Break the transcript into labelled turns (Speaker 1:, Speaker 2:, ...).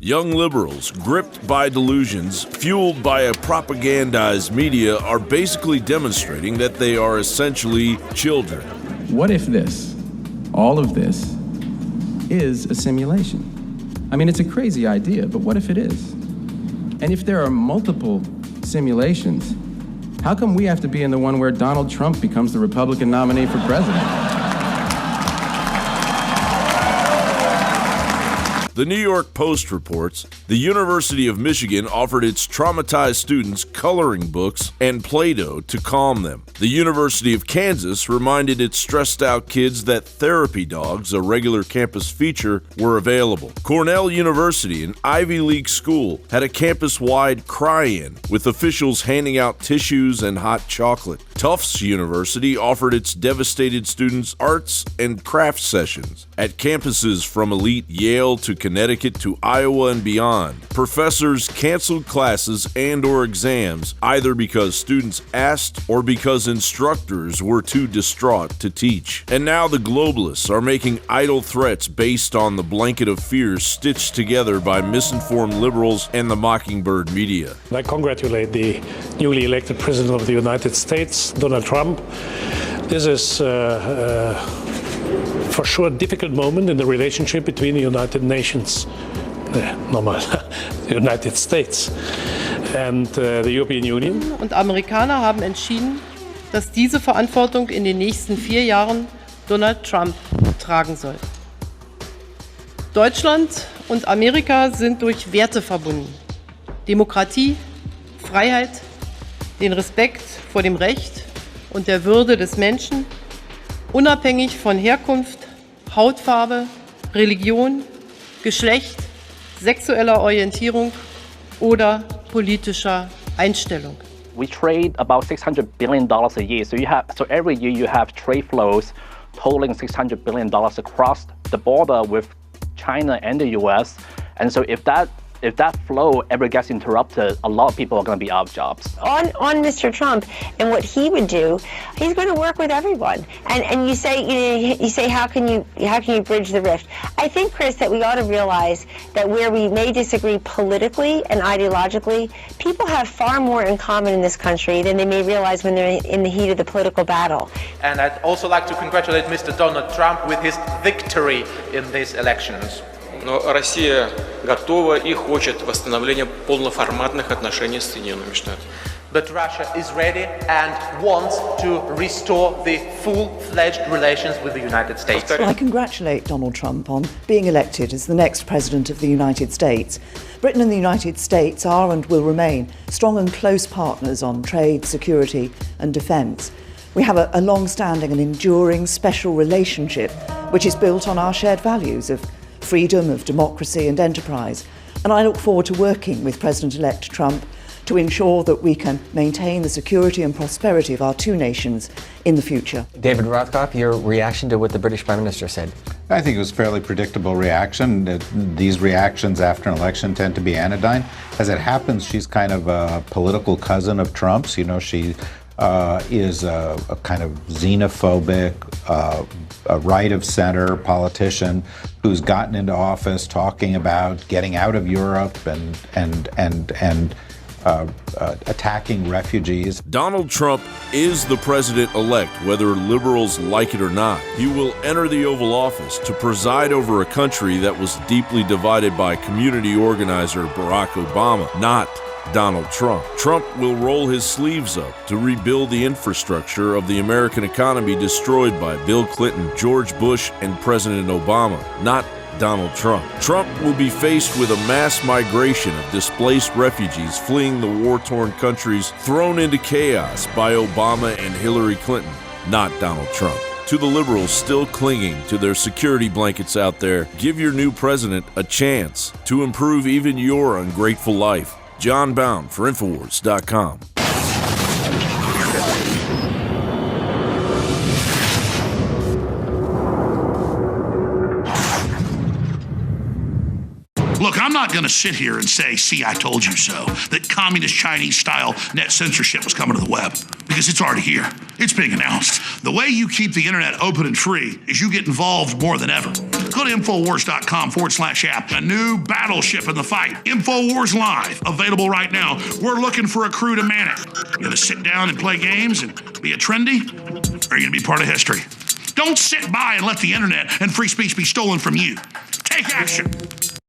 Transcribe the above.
Speaker 1: Young liberals, gripped by delusions, fueled by a propagandized media, are basically demonstrating that they are essentially children.
Speaker 2: What if this, all of this, is a simulation? I mean, it's a crazy idea, but what if it is? And if there are multiple simulations, how come we have to be in the one where Donald Trump becomes the Republican nominee for president?
Speaker 1: The New York Post reports the University of Michigan offered its traumatized students coloring books and Play-Doh to calm them. The University of Kansas reminded its stressed-out kids that therapy dogs, a regular campus feature, were available. Cornell University, an Ivy League school, had a campus-wide cry-in, with officials handing out tissues and hot chocolate. Tufts University offered its devastated students arts and craft sessions at campuses from elite Yale to Connecticut to Iowa and beyond. Professors canceled classes and/or exams either because students asked or because instructors were too distraught to teach. And now the globalists are making idle threats based on the blanket of fear stitched together by misinformed liberals and the mockingbird media.
Speaker 3: I congratulate the newly elected President of the United States, Donald Trump. This is for sure a difficult moment in the relationship between the United Nations, the United States, and the European Union.
Speaker 4: Und Amerikaner haben entschieden, dass diese Verantwortung in den nächsten 4 Jahren Donald Trump tragen soll. Deutschland und Amerika sind durch Werte verbunden. Demokratie, Freiheit, den Respekt vor dem Recht und der Würde des Menschen, unabhängig von Herkunft, Hautfarbe, Religion, Geschlecht, sexueller Orientierung oder politischer Einstellung.
Speaker 5: We trade about $600 billion a year. So every year you have trade flows totaling $600 billion across the border with China and the US. And so if that flow ever gets interrupted, a lot of people are going to be out of jobs.
Speaker 6: On Mr. Trump and what he would do, he's going to work with everyone. And you say how can you bridge the rift? I think, Chris, that we ought to realize that where we may disagree politically and ideologically, people have far more in common in this country than they may realize when they're in the heat of the political battle.
Speaker 7: And I'd also like to congratulate Mr. Donald Trump with his victory in these elections.
Speaker 8: Но Россия готова и хочет восстановления полноформатных отношений с Соединенными Штатами.
Speaker 7: But Russia is ready and wants to restore the full-fledged relations with the United States.
Speaker 9: Well, I congratulate Donald Trump on being elected as the next President of the United States. Britain and the United States are and will remain strong and close partners on trade, security and defence. We have a long-standing and enduring special relationship which is built on our shared values of freedom, of democracy and enterprise. And I look forward to working with President-elect Trump to ensure that we can maintain the security and prosperity of our two nations in the future.
Speaker 10: David Rothkopf, your reaction to what the British Prime Minister said?
Speaker 11: I think it was a fairly predictable reaction. These reactions after an election tend to be anodyne. As it happens, she's kind of a political cousin of Trump's. You know, she is a kind of xenophobic, a right-of-center politician who's gotten into office talking about getting out of Europe and attacking refugees.
Speaker 1: Donald Trump is the president-elect, whether liberals like it or not. He will enter the Oval Office to preside over a country that was deeply divided by community organizer Barack Obama, not Donald Trump. Trump will roll his sleeves up to rebuild the infrastructure of the American economy destroyed by Bill Clinton, George Bush, and President Obama, not Donald Trump. Trump will be faced with a mass migration of displaced refugees fleeing the war-torn countries thrown into chaos by Obama and Hillary Clinton, not Donald Trump. To the liberals still clinging to their security blankets out there, give your new president a chance to improve even your ungrateful life. John Bound for Infowars.com.
Speaker 12: Look, I'm not going to sit here and say, see, I told you so, that communist Chinese-style net censorship was coming to the web, because it's already here. It's being announced. The way you keep the internet open and free is you get involved more than ever. Go to Infowars.com/app. A new battleship in the fight. Infowars Live. Available right now. We're looking for a crew to man it. You gonna sit down and play games and be a trendy? Or are you gonna be part of history? Don't sit by and let the internet and free speech be stolen from you. Take action.